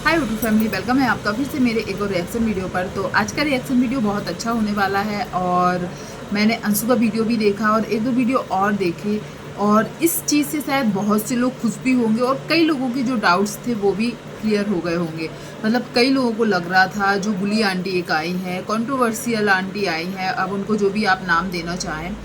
Hi YouTube family, welcome है आपका फिर से मेरे एक और रिएक्शन वीडियो पर। तो आज का रिएक्शन वीडियो बहुत अच्छा होने वाला है और मैंने अंशु का वीडियो भी देखा और एक दो वीडियो और देखे और इस चीज़ से शायद बहुत से लोग खुश भी होंगे और कई लोगों के जो डाउट्स थे वो भी क्लियर हो गए होंगे। मतलब कई लोगों को लग रहा था जो बुली आंटी एक आई है, कंट्रोवर्शियल आंटी आई है, अब उनको जो भी आप नाम देना चाहें,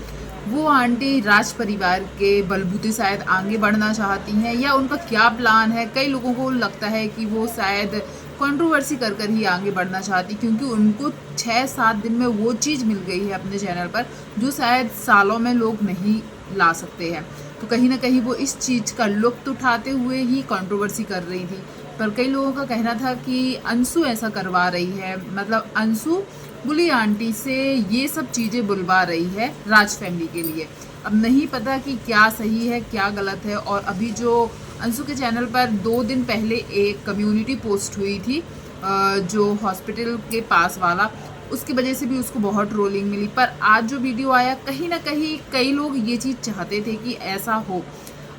वो आंटी राज परिवार के बलबूते शायद आगे बढ़ना चाहती हैं या उनका क्या प्लान है। कई लोगों को लगता है कि वो शायद कंट्रोवर्सी कर कर ही आगे बढ़ना चाहती, क्योंकि उनको 6-7 दिन में वो चीज़ मिल गई है अपने चैनल पर जो शायद सालों में लोग नहीं ला सकते हैं। तो कहीं ना कहीं वो इस चीज़ का लुत्फ उठाते हुए ही कंट्रोवर्सी कर रही थी। पर कई लोगों का कहना था कि अंशु ऐसा करवा रही है, मतलब अंशु बुली आंटी से ये सब चीज़ें बुलवा रही है राज फैमिली के लिए। अब नहीं पता कि क्या सही है क्या गलत है। और अभी जो अंशु के चैनल पर 2 दिन पहले एक कम्युनिटी पोस्ट हुई थी जो हॉस्पिटल के पास वाला, उसकी वजह से भी उसको बहुत ट्रोलिंग मिली। पर आज जो वीडियो आया, कहीं ना कहीं कई लोग ये चीज़ चाहते थे कि ऐसा हो।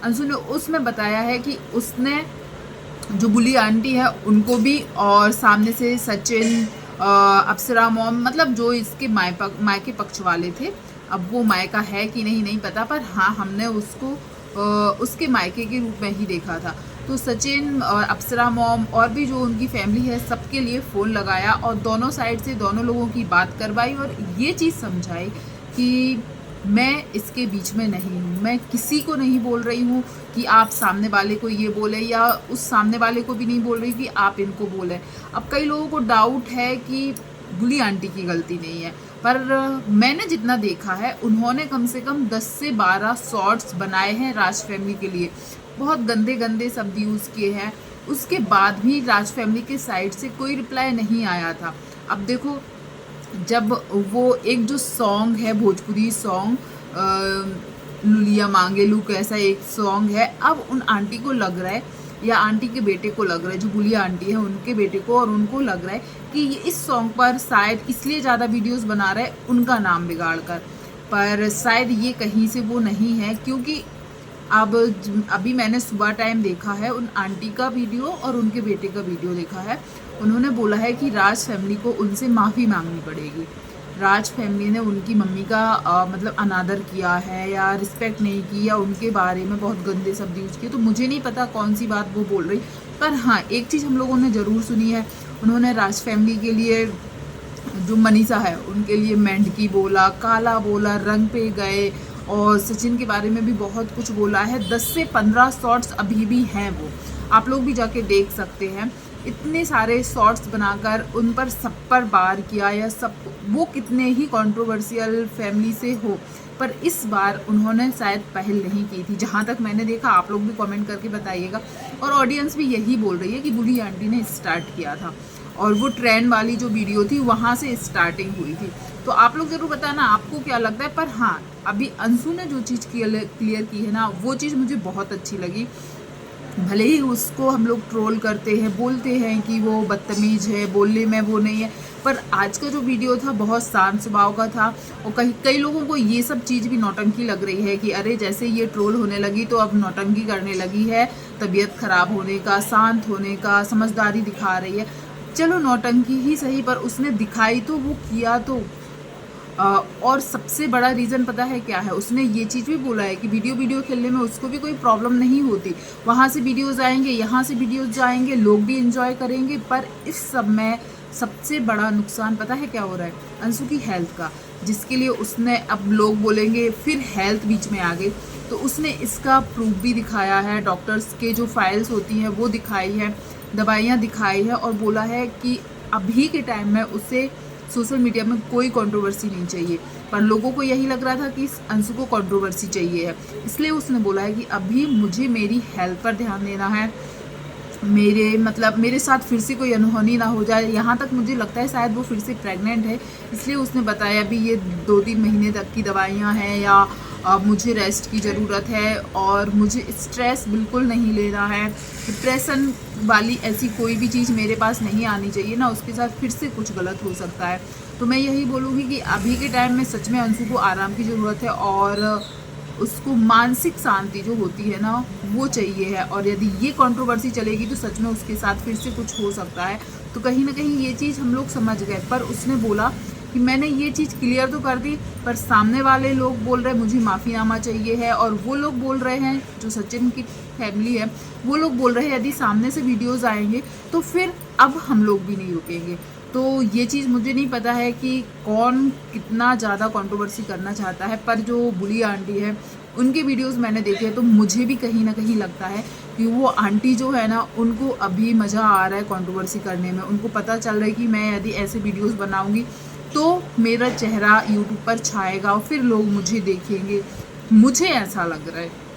अंशु ने उसमें बताया है कि उसने जो बुली आंटी है उनको भी, और सामने से सचिन, अप्सरा मॉम, मतलब जो इसके मायके पक्ष वाले थे, अब वो मायका है कि नहीं नहीं पता, पर हाँ हमने उसको उसके मायके के रूप में ही देखा था। तो सचिन और अप्सरा मॉम और भी जो उनकी फैमिली है सबके लिए फ़ोन लगाया और दोनों साइड से दोनों लोगों की बात करवाई और ये चीज़ समझाई कि मैं इसके बीच में नहीं हूँ, मैं किसी को नहीं बोल रही हूँ कि आप सामने वाले को ये बोले, या उस सामने वाले को भी नहीं बोल रही कि आप इनको बोलें। अब कई लोगों को डाउट है कि बुली आंटी की गलती नहीं है, पर मैंने जितना देखा है उन्होंने कम से कम 10 से 12 शॉर्ट्स बनाए हैं राज फैमिली के लिए, बहुत गंदे गंदे शब्द यूज़ किए हैं। उसके बाद भी राज फैमिली के साइड से कोई रिप्लाई नहीं आया था। अब देखो, जब वो एक जो सॉन्ग है भोजपुरी सॉन्ग, लुलिया मांगे लू कैसा एक सॉन्ग है, अब उन आंटी को लग रहा है या आंटी के बेटे को लग रहा है, जो बुलिया आंटी है उनके बेटे को, और उनको लग रहा है कि ये इस सॉन्ग पर शायद इसलिए ज़्यादा वीडियोस बना रहा है उनका नाम बिगाड़ कर। पर शायद ये कहीं से वो नहीं है, क्योंकि अब अभी मैंने सुबह टाइम देखा है उन आंटी का वीडियो और उनके बेटे का वीडियो देखा है। उन्होंने बोला है कि राज फैमिली को उनसे माफ़ी मांगनी पड़ेगी। राज फैमिली ने उनकी मम्मी का मतलब अनादर किया है या रिस्पेक्ट नहीं की, या उनके बारे में बहुत गंदे शब्द यूज़ किए। तो मुझे नहीं पता कौन सी बात वो बोल रही, पर हाँ एक चीज़ हम लोगों ने ज़रूर सुनी है, उन्होंने राज फैमिली के लिए, जो मनीषा है उनके लिए मेंढकी बोला, काला बोला, रंग पे गए, और सचिन के बारे में भी बहुत कुछ बोला है। 10 से 15 शॉर्ट्स अभी भी हैं, वो आप लोग भी जाके देख सकते हैं। इतने सारे शॉर्ट्स बनाकर उन पर सब पर वार किया, या सब वो कितने ही कंट्रोवर्शियल फैमिली से हो, पर इस बार उन्होंने शायद पहल नहीं की थी, जहाँ तक मैंने देखा। आप लोग भी कमेंट करके बताइएगा। और ऑडियंस भी यही बोल रही है कि बुली आंटी ने स्टार्ट किया था और वो ट्रेन वाली जो वीडियो थी वहाँ से स्टार्टिंग हुई थी। तो आप लोग ज़रूर बताना आपको क्या लगता है। पर हाँ, अभी अंशु ने जो चीज़ क्लियर की है ना, वो चीज़ मुझे बहुत अच्छी लगी। भले ही उसको हम लोग ट्रोल करते हैं, बोलते हैं कि वो बदतमीज है, बोलने में वो नहीं है, पर आज का जो वीडियो था बहुत शांत स्वभाव का था। और कई लोगों को ये सब चीज़ भी नौटंकी लग रही है कि अरे जैसे ये ट्रोल होने लगी तो अब नौटंकी करने लगी है, तबीयत खराब होने का, शांत होने का, समझदारी दिखा रही है। चलो नौटंकी ही सही, पर उसने दिखाई तो, वो किया तो। और सबसे बड़ा रीज़न पता है क्या है, उसने ये चीज़ भी बोला है कि वीडियो खेलने में उसको भी कोई प्रॉब्लम नहीं होती, वहाँ से वीडियोज़ आएंगे, यहाँ से वीडियोज़ जाएंगे, लोग भी इंजॉय करेंगे। पर इस सब में सबसे बड़ा नुकसान पता है क्या हो रहा है, अंशु की हेल्थ का, जिसके लिए उसने, अब लोग बोलेंगे फिर हेल्थ बीच में आ गई, तो उसने इसका प्रूफ भी दिखाया है, डॉक्टर्स के जो फाइल्स होती हैं वो दिखाई है, दवाइयाँ दिखाई है, और बोला है कि अभी के टाइम में उसे सोशल मीडिया में कोई कंट्रोवर्सी नहीं चाहिए। पर लोगों को यही लग रहा था कि इस अंशु को कंट्रोवर्सी चाहिए है, इसलिए उसने बोला है कि अभी मुझे मेरी हेल्थ पर ध्यान देना है, मेरे साथ फिर से कोई अनहोनी ना हो जाए। यहाँ तक मुझे लगता है शायद वो फिर से प्रेग्नेंट है, इसलिए उसने बताया अभी ये 2-3 महीने तक की दवाइयाँ हैं, या मुझे रेस्ट की ज़रूरत है, और मुझे स्ट्रेस बिल्कुल नहीं लेना है, डिप्रेशन वाली ऐसी कोई भी चीज़ मेरे पास नहीं आनी चाहिए ना, उसके साथ फिर से कुछ गलत हो सकता है। तो मैं यही बोलूँगी कि अभी के टाइम में सच में अंशु को आराम की ज़रूरत है, और उसको मानसिक शांति जो होती है ना वो चाहिए है, और यदि ये कंट्रोवर्सी चलेगी तो सच में उसके साथ फिर से कुछ हो सकता है। तो कहीं ना कहीं ये चीज़ हम लोग समझ गए, पर उसने बोला कि मैंने ये चीज़ क्लियर तो कर दी, पर सामने वाले लोग बोल रहे हैं मुझे माफ़ीनामा चाहिए है, और वो लोग बोल रहे हैं जो सचिन की फैमिली है वो लोग बोल रहे हैं यदि सामने से वीडियोस आएंगे तो फिर अब हम लोग भी नहीं रुकेंगे। तो ये चीज़ मुझे नहीं पता है कि कौन कितना ज़्यादा कंट्रोवर्सी करना चाहता है, पर जो बुली आंटी है उनके वीडियोस मैंने देखे तो मुझे भी कहीं ना कहीं लगता है कि वो आंटी जो है ना उनको अभी मज़ा आ रहा है कंट्रोवर्सी करने में। उनको पता चल रहा है कि मैं यदि ऐसे वीडियोस बनाऊंगी तो मेरा चेहरा यूट्यूब पर छाएगा और फिर लोग मुझे देखेंगे, मुझे ऐसा लग रहा है।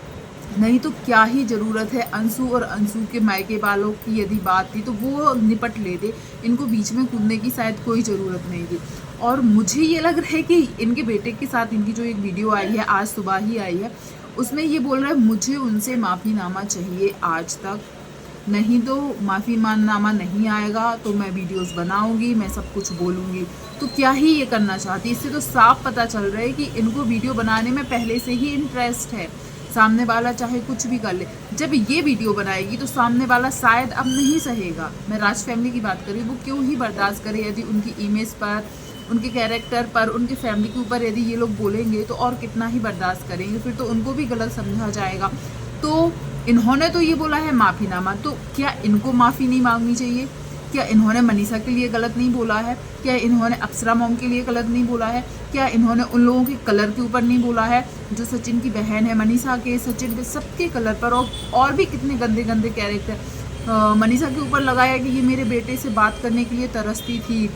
नहीं तो क्या ही ज़रूरत है, अंशु और अंशु के मायके वालों की यदि बात थी तो वो निपट लेते, इनको बीच में कूदने की शायद कोई ज़रूरत नहीं थी। और मुझे ये लग रहा है कि इनके बेटे के साथ इनकी जो एक वीडियो आई है आज सुबह ही आई है, उसमें ये बोल रहा है मुझे उनसे माफ़ीनामा चाहिए आज तक, नहीं तो माफ़ीनामा नहीं आएगा तो मैं वीडियोस बनाऊंगी, मैं सब कुछ बोलूँगी। तो क्या ही ये करना चाहती, इससे तो साफ पता चल रहा है कि इनको वीडियो बनाने में पहले से ही इंटरेस्ट है। सामने वाला चाहे कुछ भी कर ले, जब ये वीडियो बनाएगी तो सामने वाला शायद अब नहीं सहेगा। मैं राज फैमिली की बात करी, वो क्यों ही बर्दाश्त करे यदि उनकी इमेज पर, उनके कैरेक्टर पर, उनकी फैमिली के ऊपर यदि ये लोग बोलेंगे तो और कितना ही बर्दाश्त करेंगे, फिर तो उनको भी गलत समझा जाएगा। तो इन्होंने तो ये बोला है माफ़ीनामा, तो क्या इनको माफ़ी नहीं मांगनी चाहिए? क्या इन्होंने मनीषा के लिए गलत नहीं बोला है? क्या इन्होंने अप्सरा मॉम के लिए गलत नहीं बोला है? क्या इन्होंने उन लोगों के कलर के ऊपर नहीं बोला है जो सचिन की बहन है, मनीषा के, सचिन के, सबके कलर पर, और भी कितने गंदे गंदे कैरेक्टर मनीषा के ऊपर लगाया कि ये मेरे बेटे से बात करने के लिए तरसती थी,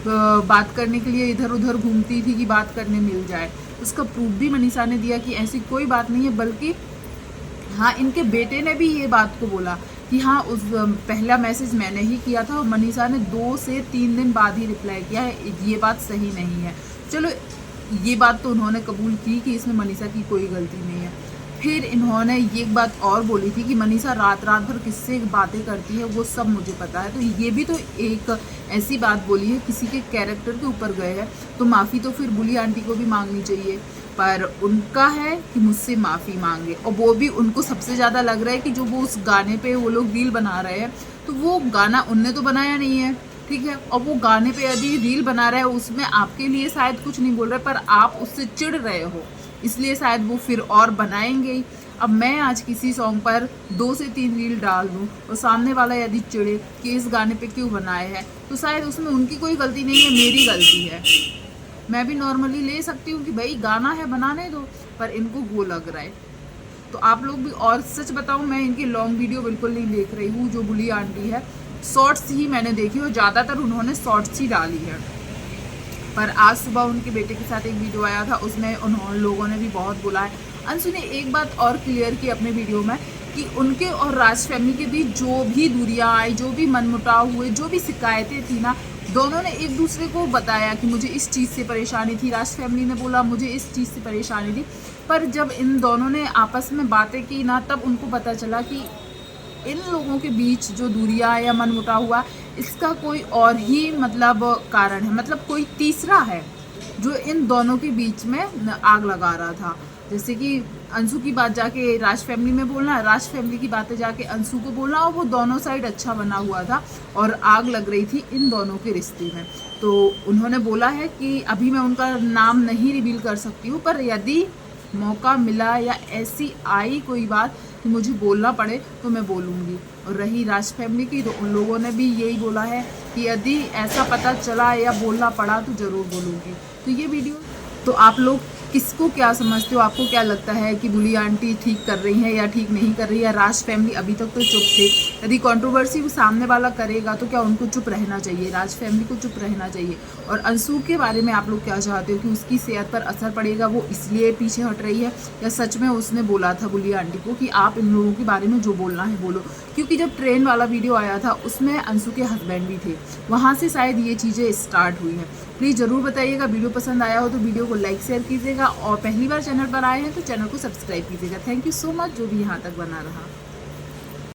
बात करने के लिए इधर उधर घूमती थी कि बात करने मिल जाए। उसका प्रूफ भी मनीषा ने दिया कि ऐसी कोई बात नहीं है, बल्कि हाँ इनके बेटे ने भी ये बात को बोला कि हाँ उस पहला मैसेज मैंने ही किया था और मनीषा ने 2 से 3 दिन बाद ही रिप्लाई किया है, ये बात सही नहीं है। चलो ये बात तो उन्होंने कबूल की कि इसमें मनीषा की कोई गलती नहीं है। फिर इन्होंने ये बात और बोली थी कि मनीषा रात रात भर किससे बातें करती है वो सब मुझे पता है। तो ये भी तो एक ऐसी बात बोली है, किसी के कैरेक्टर के ऊपर गए हैं तो माफ़ी तो फिर बुली आंटी को भी मांगनी चाहिए। पर उनका है कि मुझसे माफ़ी मांगे, और वो भी उनको सबसे ज़्यादा लग रहा है कि जो वो उस गाने पे वो लोग रील बना रहे हैं, तो वो गाना उनने तो बनाया नहीं है, ठीक है, और वो गाने पे यदि रील बना रहे हैं उसमें आपके लिए शायद कुछ नहीं बोल रहे, पर आप उससे चिढ़ रहे हो, इसलिए शायद वो फिर और बनाएंगे ही। अब मैं आज किसी सॉन्ग पर 2 से 3 रील डाल दूँ और सामने वाला यदि चिढ़े कि इस गाने पे क्यों बनाए हैं, तो शायद उसमें उनकी कोई गलती नहीं है, मेरी गलती है। मैं भी नॉर्मली ले सकती हूँ कि भाई गाना है बनाने दो, पर इनको वो लग रहा है। तो आप लोग भी, और सच बताऊँ मैं इनकी लॉन्ग वीडियो बिल्कुल नहीं देख रही हूँ, जो बुली आंटी है शॉर्ट्स ही मैंने देखी और ज़्यादातर उन्होंने शॉर्ट्स ही डाली है। पर आज सुबह उनके बेटे के साथ एक वीडियो आया था, उसमें उन्होंने लोगों ने भी बहुत बोला है। अंशु ने एक बात और क्लियर की अपने वीडियो में कि उनके और राज फैमिली के बीच जो भी दूरियां आई, जो भी मनमुटाव हुए, जो भी शिकायतें थी ना, दोनों ने एक दूसरे को बताया कि मुझे इस चीज़ से परेशानी थी, राज फैमिली ने बोला मुझे इस चीज़ से परेशानी थी। पर जब इन दोनों ने आपस में बातें की ना, तब उनको पता चला कि इन लोगों के बीच जो दूरियां या मनमुटाव हुआ, इसका कोई और ही मतलब कारण है, मतलब कोई तीसरा है जो इन दोनों के बीच में आग लगा रहा था। जैसे कि अंशु की बात जाके राज फैमिली में बोलना, राज फैमिली की बातें जाके अंशु को बोलना, और वो दोनों साइड अच्छा बना हुआ था और आग लग रही थी इन दोनों के रिश्ते में। तो उन्होंने बोला है कि अभी मैं उनका नाम नहीं रिवील कर सकती हूँ, पर यदि मौका मिला या ऐसी आई कोई बात कि मुझे बोलना पड़े तो मैं बोलूँगी। और रही राज फैमिली की, तो उन लोगों ने भी यही बोला है कि यदि ऐसा पता चला या बोलना पड़ा तो ज़रूर बोलूँगी। तो ये वीडियो, तो आप लोग किसको क्या समझते हो, आपको क्या लगता है कि बुली आंटी ठीक कर रही है या ठीक नहीं कर रही है? राज फैमिली अभी तक तो चुप थे, यदि कंट्रोवर्सी सामने वाला करेगा तो क्या उनको चुप रहना चाहिए? राज फैमिली को चुप रहना चाहिए? और अंशु के बारे में आप लोग क्या चाहते हो कि उसकी सेहत पर असर पड़ेगा, वो इसलिए पीछे हट रही है, या सच में उसने बोला था बुली आंटी को कि आप इन लोगों के बारे में जो बोलना है बोलो? क्योंकि जब ट्रेन वाला वीडियो आया था उसमें अंशु के हस्बैंड भी थे, वहाँ से शायद ये चीज़ें स्टार्ट हुई हैं। प्लीज़ ज़रूर बताइएगा, वीडियो पसंद आया हो तो वीडियो को लाइक शेयर कीजिएगा, और पहली बार चैनल पर आए हैं तो चैनल को सब्सक्राइब कीजिएगा। थैंक यू सो मच जो भी यहाँ तक बना रहा।